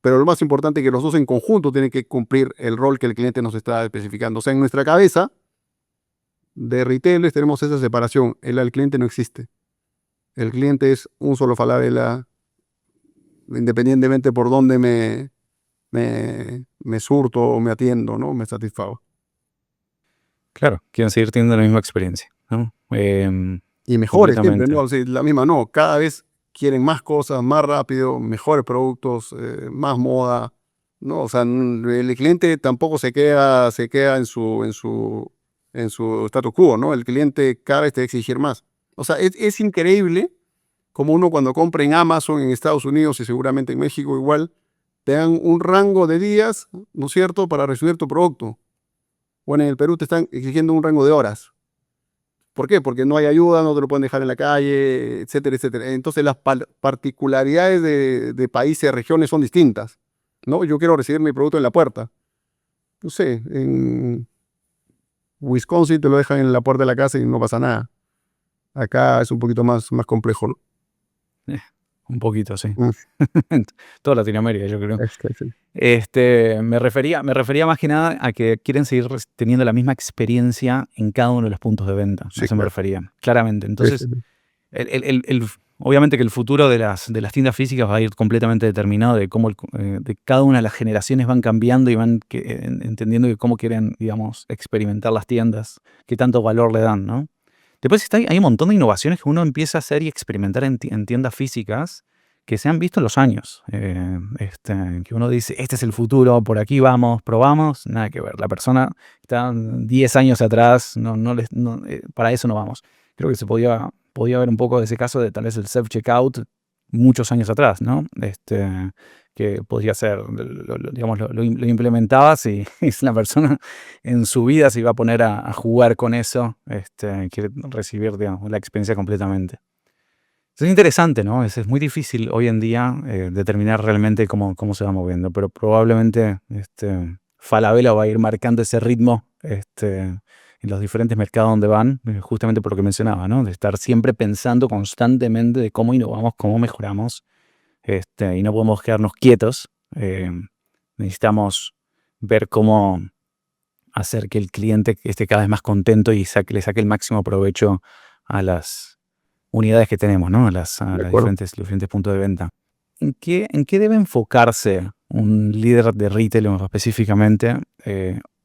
pero lo más importante es que los dos en conjunto tienen que cumplir el rol que el cliente nos está especificando. O sea, en nuestra cabeza de retailers tenemos esa separación. El cliente no existe. El cliente es un solo Falabella, independientemente por dónde me surto o me atiendo, ¿no? Me satisfago. Claro, quieren seguir teniendo la misma experiencia, ¿no? Y mejores siempre, completamente. ¿no? O sea, la misma no. Cada vez quieren más cosas, más rápido, mejores productos, más moda, ¿no? O sea, el cliente tampoco se queda en su status quo, ¿no? El cliente cada vez te va a exigir más. O sea, es increíble como uno cuando compra en Amazon en Estados Unidos y seguramente en México igual, te dan un rango de días, ¿no es cierto?, para recibir tu producto. Bueno, en el Perú te están exigiendo un rango de horas. ¿Por qué? Porque no hay ayuda, no te lo pueden dejar en la calle, etcétera, etcétera. Entonces las particularidades de países, regiones son distintas, ¿no? Yo quiero recibir mi producto en la puerta. No sé, en Wisconsin te lo dejan en la puerta de la casa y no pasa nada. Acá es un poquito más complejo, ¿no? Un poquito, sí. Mm. Toda Latinoamérica, yo creo. Sí. Me refería más que nada a que quieren seguir teniendo la misma experiencia en cada uno de los puntos de venta. A Sí, eso me claro. refería, claramente. Entonces, Sí. obviamente que el futuro de las tiendas físicas va a ir completamente determinado de cómo de cada una de las generaciones van cambiando y van entendiendo de cómo quieren, digamos, experimentar las tiendas, qué tanto valor le dan, ¿no? Después hay un montón de innovaciones que uno empieza a hacer y experimentar en tiendas físicas que se han visto en los años. Que uno dice, este es el futuro, por aquí vamos, probamos, nada que ver. La persona está 10 años atrás, para eso no vamos. Creo que se podía haber un poco de ese caso de tal vez el self-checkout muchos años atrás, ¿no? Que podría ser, digamos, lo implementabas y la persona en su vida se iba a poner a jugar con eso, quiere recibir, digamos, la experiencia completamente. Es interesante, ¿no? Es muy difícil hoy en día determinar realmente cómo se va moviendo, pero probablemente Falabella va a ir marcando ese ritmo en los diferentes mercados donde van, justamente por lo que mencionaba, ¿no? De estar siempre pensando constantemente de cómo innovamos, cómo mejoramos, y no podemos quedarnos quietos. Necesitamos ver cómo hacer que el cliente esté cada vez más contento y le saque el máximo provecho a las unidades que tenemos, ¿no? A los diferentes puntos de venta. ¿En qué debe enfocarse un líder de retail específicamente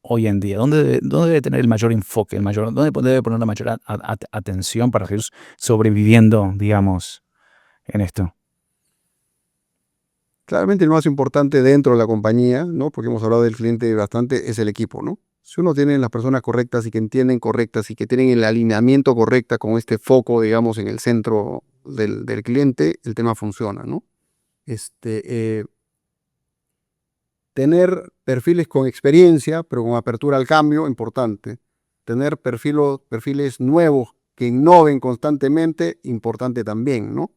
hoy en día? ¿Dónde debe tener el mayor enfoque? ¿Dónde debe poner la mayor atención para seguir sobreviviendo, digamos, en esto? Claramente lo más importante dentro de la compañía, ¿no? Porque hemos hablado del cliente bastante, es el equipo, ¿no? Si uno tiene las personas correctas y que entienden correctas y que tienen el alineamiento correcto con este foco, digamos, en el centro del cliente, el tema funciona, ¿no? tener perfiles con experiencia, pero con apertura al cambio, importante. Tener perfiles nuevos que innoven constantemente, importante también, ¿no?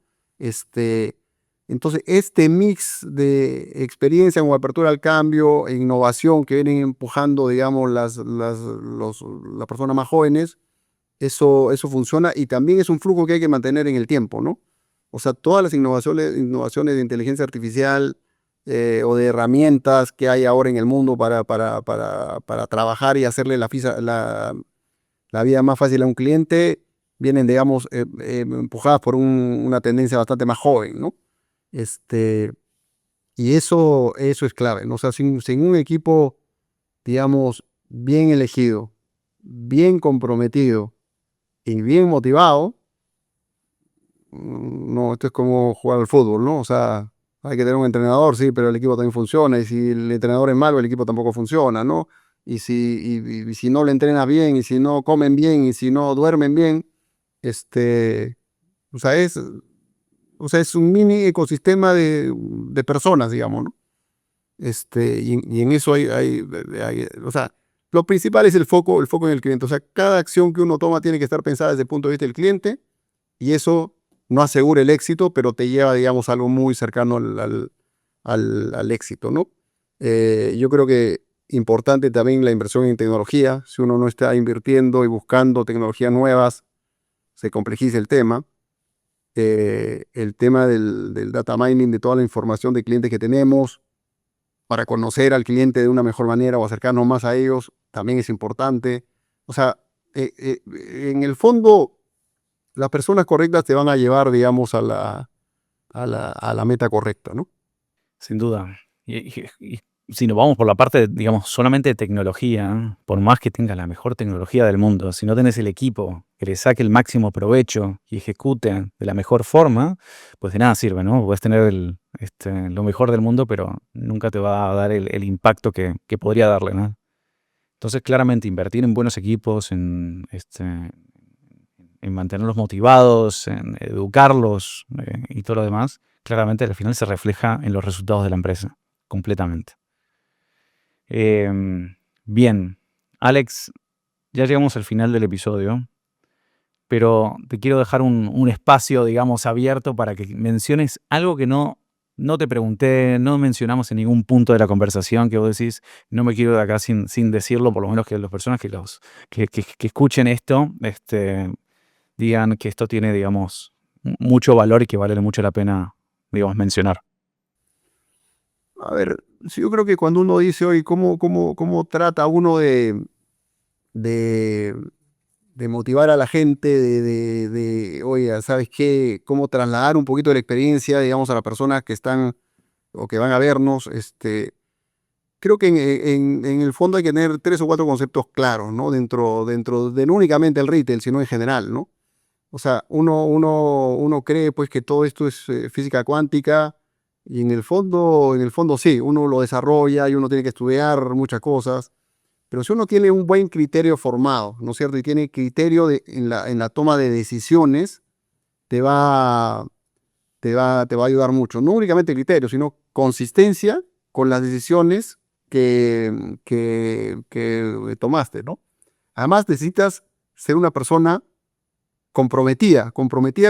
Entonces, este mix de experiencia con apertura al cambio e innovación que vienen empujando, digamos, las personas más jóvenes, eso funciona, y también es un flujo que hay que mantener en el tiempo, ¿no? O sea, todas las innovaciones de inteligencia artificial o de herramientas que hay ahora en el mundo para trabajar y hacerle la vida más fácil a un cliente, vienen, digamos, empujadas por una tendencia bastante más joven, ¿no? Y eso es clave, ¿no? O sea, sin un equipo, digamos, bien elegido, bien comprometido y bien motivado, no, esto es como jugar al fútbol, ¿no? O sea, hay que tener un entrenador, sí, pero el equipo también funciona, y si el entrenador es malo, el equipo tampoco funciona, ¿no? Y si no le entrenas bien, y si no comen bien, y si no duermen bien, o sea, es un mini ecosistema de personas, digamos, ¿no? Y en eso o sea, lo principal es el foco en el cliente. O sea, cada acción que uno toma tiene que estar pensada desde el punto de vista del cliente, y eso no asegura el éxito, pero te lleva, digamos, a algo muy cercano al éxito, ¿no? Yo creo que importante también la inversión en tecnología. Si uno no está invirtiendo y buscando tecnologías nuevas, se complejiza el tema. El tema del data mining, de toda la información de clientes que tenemos, para conocer al cliente de una mejor manera o acercarnos más a ellos, también es importante. O sea, en el fondo, las personas correctas te van a llevar, digamos, a la meta correcta, ¿no? Sin duda. Y si nos vamos por la parte, digamos, solamente de tecnología, por más que tengas la mejor tecnología del mundo, si no tenés el equipo que le saque el máximo provecho y ejecute de la mejor forma, pues de nada sirve, ¿no? Puedes tener lo mejor del mundo, pero nunca te va a dar el impacto que podría darle, ¿no? Entonces, claramente, invertir en buenos equipos, en mantenerlos motivados, en educarlos y todo lo demás, claramente al final se refleja en los resultados de la empresa, completamente. Bien, Alex, ya llegamos al final del episodio, pero te quiero dejar un espacio, digamos, abierto para que menciones algo que no te pregunté, no mencionamos en ningún punto de la conversación, que vos decís, no me quiero de acá sin decirlo, por lo menos que las personas que escuchen esto, digan que esto tiene, digamos, mucho valor y que vale mucho la pena, digamos, mencionar. A ver, sí, yo creo que cuando uno dice, oye, ¿cómo trata uno de motivar a la gente, oye, ¿sabes qué? Cómo trasladar un poquito de la experiencia, digamos, a las personas que están o que van a vernos. Creo que en el fondo hay que tener 3 o 4 conceptos claros, ¿no? Dentro de no únicamente el retail, sino en general, ¿no? O sea, uno cree, pues, que todo esto es física cuántica, y en el fondo sí, uno lo desarrolla y uno tiene que estudiar muchas cosas, pero si uno tiene un buen criterio formado, ¿no es cierto? Y tiene criterio en la toma de decisiones, te va, te va a ayudar mucho. No únicamente criterio, sino consistencia con las decisiones que tomaste, ¿no? Además, necesitas ser una persona comprometida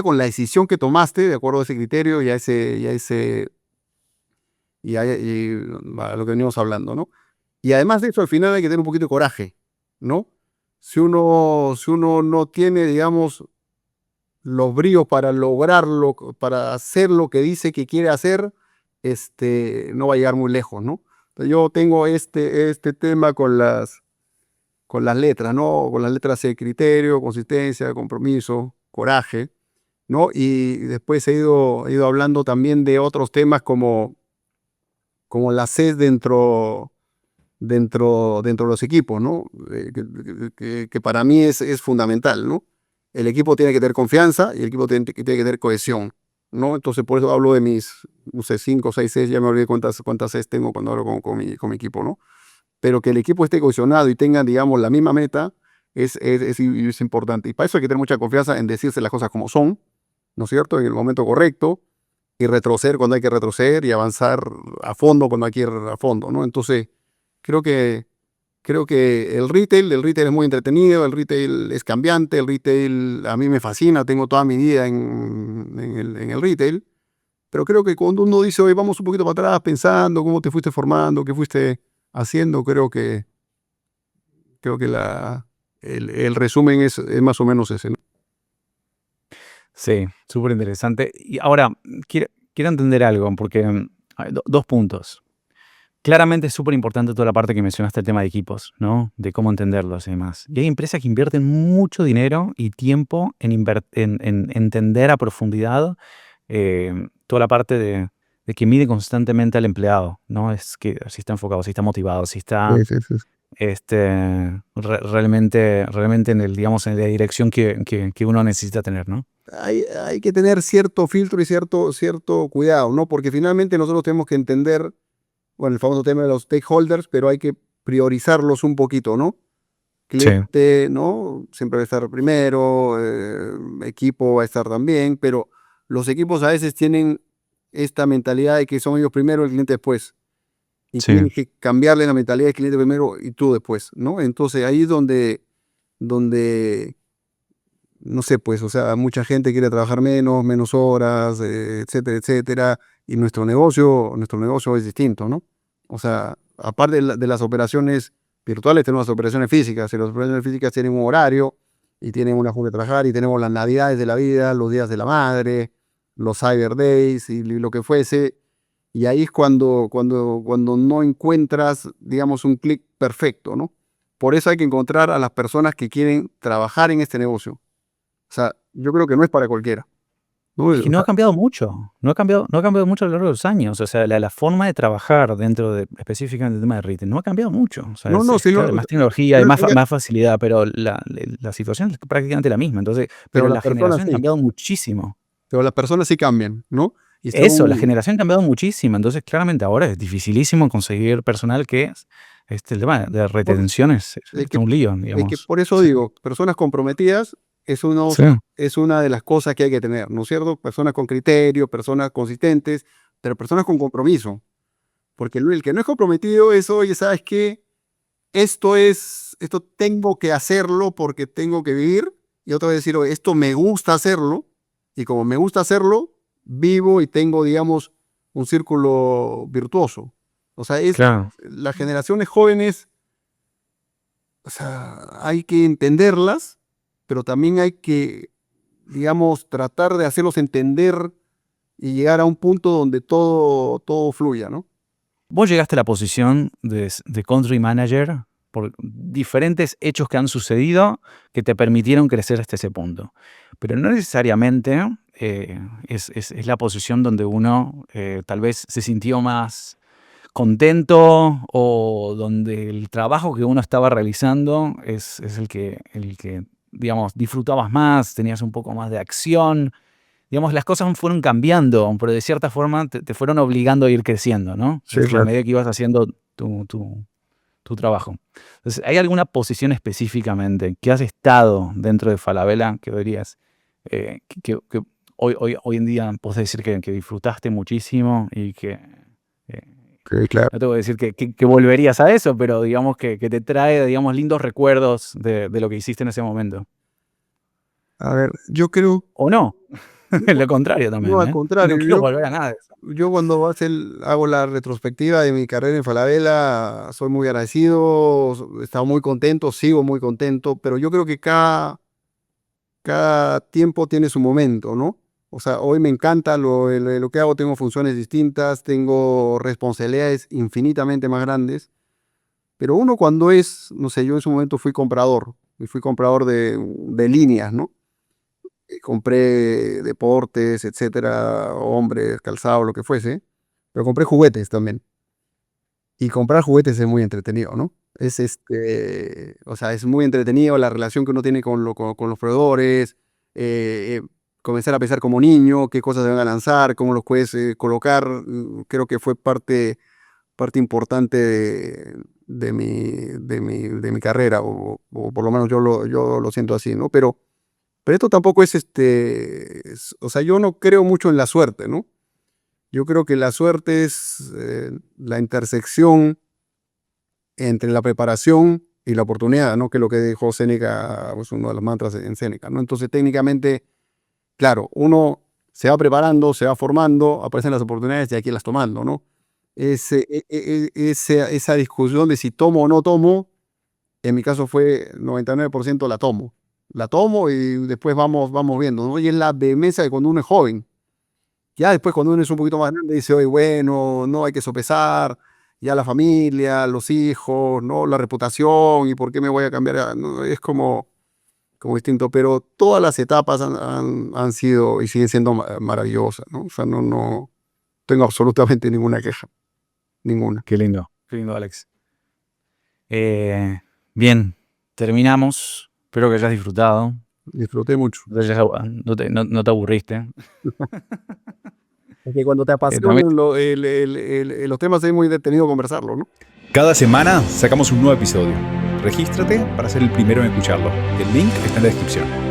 con la decisión que tomaste, de acuerdo a ese criterio y a lo que venimos hablando, ¿no? Y además de eso, al final hay que tener un poquito de coraje, ¿no? Si uno no tiene, digamos, los bríos para lograrlo, para hacer lo que dice que quiere hacer, no va a llegar muy lejos, ¿no? Yo tengo este tema con las letras, ¿no? Con las letras de criterio, consistencia, compromiso, coraje, ¿no? Y después he ido hablando también de otros temas como la sed dentro de los equipos, ¿no? Que para mí es fundamental, ¿no? El equipo tiene que tener confianza y el equipo tiene que tener cohesión, ¿no? Entonces, por eso hablo de mis, no sé, 5 o 6 Cs, ya me olvidé cuántas Cs tengo cuando hablo con mi equipo, ¿no? Pero que el equipo esté cohesionado y tenga, digamos, la misma meta es importante. Y para eso hay que tener mucha confianza en decirse las cosas como son, ¿no es cierto? En el momento correcto, y retroceder cuando hay que retroceder y avanzar a fondo cuando hay que ir a fondo, ¿no? Entonces, creo que el retail es muy entretenido, el retail es cambiante, el retail a mí me fascina, tengo toda mi vida en el retail, pero creo que cuando uno dice, oye, vamos un poquito para atrás pensando cómo te fuiste formando, qué fuiste haciendo, creo que el resumen es más o menos ese, ¿no? Sí, súper interesante. Y ahora, quiero entender algo, porque hay dos puntos. Claramente es súper importante toda la parte que mencionaste, el tema de equipos, ¿no? De cómo entenderlos y demás. Y hay empresas que invierten mucho dinero y tiempo en entender a profundidad toda la parte de que mide constantemente al empleado, ¿no? Es que si está enfocado, si está motivado, si está Sí, sí. realmente en digamos, en la dirección que uno necesita tener, ¿no? Hay que tener cierto filtro y cierto cuidado, ¿no? Porque finalmente nosotros tenemos que entender, bueno, el famoso tema de los stakeholders, pero hay que priorizarlos un poquito, ¿no? Sí, Cliente, ¿no? Siempre va a estar primero, equipo va a estar también, pero los equipos a veces tienen esta mentalidad de que son ellos primero, el cliente después. Y sí. tienes que cambiarle la mentalidad del cliente primero y tú después, ¿no? Entonces ahí es donde no sé, pues, o sea, mucha gente quiere trabajar menos horas, etcétera, etcétera, y nuestro negocio es distinto, ¿no? O sea, aparte de las operaciones virtuales, tenemos las operaciones físicas, y las operaciones físicas tienen un horario, y tienen una forma de trabajar, y tenemos las navidades de la vida, los días de la madre, los Cyber Days, y lo que fuese, y ahí es cuando no encuentras, digamos, un clic perfecto, ¿no? Por eso hay que encontrar a las personas que quieren trabajar en este negocio. O sea, yo creo que no es para cualquiera, ¿no? Es que O no ha sea, cambiado mucho, no ha cambiado mucho a lo largo de los años. O sea, la forma de trabajar dentro de específicamente el tema de retail no ha cambiado mucho. O sea, no, no, sí, claro, hay más tecnología, hay pero más facilidad, pero la situación es prácticamente la misma. Entonces, pero las la personas generación ha sí, cambiado muchísimo. pero las personas sí cambian, ¿no? Y Eso, la son, generación ha cambiado muchísimo. Entonces, claramente ahora es dificilísimo conseguir personal que el tema de por- retención es es que, un lío, es que digamos. por eso Sí. digo, personas comprometidas Sí. es una de las cosas que hay que tener, ¿no es cierto? Personas con criterio, personas consistentes, pero personas con compromiso. Porque el que no es comprometido es, oye, ¿sabes qué? Esto tengo que hacerlo porque tengo que vivir. Y otro va a decir, oye, esto me gusta hacerlo. Y como me gusta hacerlo, vivo y tengo, digamos, un círculo virtuoso. O sea, Claro. las generaciones jóvenes, o sea, hay que entenderlas, pero también hay que, digamos, tratar de hacerlos entender y llegar a un punto donde todo fluya, ¿no? Vos llegaste a la posición de country manager por diferentes hechos que han sucedido que te permitieron crecer hasta ese punto. Pero no necesariamente es la posición donde uno tal vez se sintió más contento o donde el trabajo que uno estaba realizando es el que, digamos, disfrutabas más, tenías un poco más de acción. Digamos, las cosas fueron cambiando, pero de cierta forma te fueron obligando a ir creciendo, ¿no? Sí, A claro. medida que ibas haciendo tu trabajo. Entonces, ¿hay alguna posición específicamente que has estado dentro de Falabella que dirías que hoy en día podés decir que disfrutaste muchísimo y que, eh, Sí, claro. no te voy a decir que volverías a eso, pero digamos que te trae, digamos, lindos recuerdos de lo que hiciste en ese momento? A ver, yo creo, ¿O no? Lo contrario no, también, al ¿eh? No contrario, quiero volver a nada de eso. yo cuando hago la retrospectiva de mi carrera en Falabella, soy muy agradecido, he estado muy contento, sigo muy contento, pero yo creo que cada tiempo tiene su momento, ¿no? O sea, hoy me encanta lo que hago, tengo funciones distintas, tengo responsabilidades infinitamente más grandes, pero uno cuando no sé, yo en su momento fui comprador, y fui comprador de líneas, ¿no? Compré deportes, etcétera, hombres, calzado, lo que fuese, pero compré juguetes también. Y comprar juguetes es muy entretenido, ¿no? O sea, es muy entretenido la relación que uno tiene con los proveedores, comenzar a pensar como niño, qué cosas se van a lanzar, cómo los puedes colocar. Creo que fue parte importante de mi carrera, o por lo menos yo lo siento así, ¿no? Pero esto tampoco o sea, yo no creo mucho en la suerte, ¿no? Yo creo que la suerte es la intersección entre la preparación y la oportunidad, ¿no? Que es lo que dijo Séneca, pues uno de los mantras en Séneca, ¿no? Entonces, técnicamente, claro, uno se va preparando, se va formando, aparecen las oportunidades y hay que irlas tomando, ¿no? Esa discusión de si tomo o no tomo, en mi caso fue 99% la tomo. La tomo y después vamos viendo, ¿no? Y es la vehemencia de cuando uno es joven. Ya después cuando uno es un poquito más grande dice, oye, bueno, no hay que sopesar, ya la familia, los hijos, ¿no? La reputación y por qué me voy a cambiar. No, es como distinto, pero todas las etapas han sido y siguen siendo maravillosas, ¿no? O sea, no tengo absolutamente ninguna queja, ninguna. Qué lindo, Alex. Bien, terminamos. Espero que hayas disfrutado. Disfruté mucho. No te aburriste. Es que cuando te apasionan los temas es muy detenido conversarlo, ¿no? Cada semana sacamos un nuevo episodio. Regístrate para ser el primero en escucharlo. El link está en la descripción.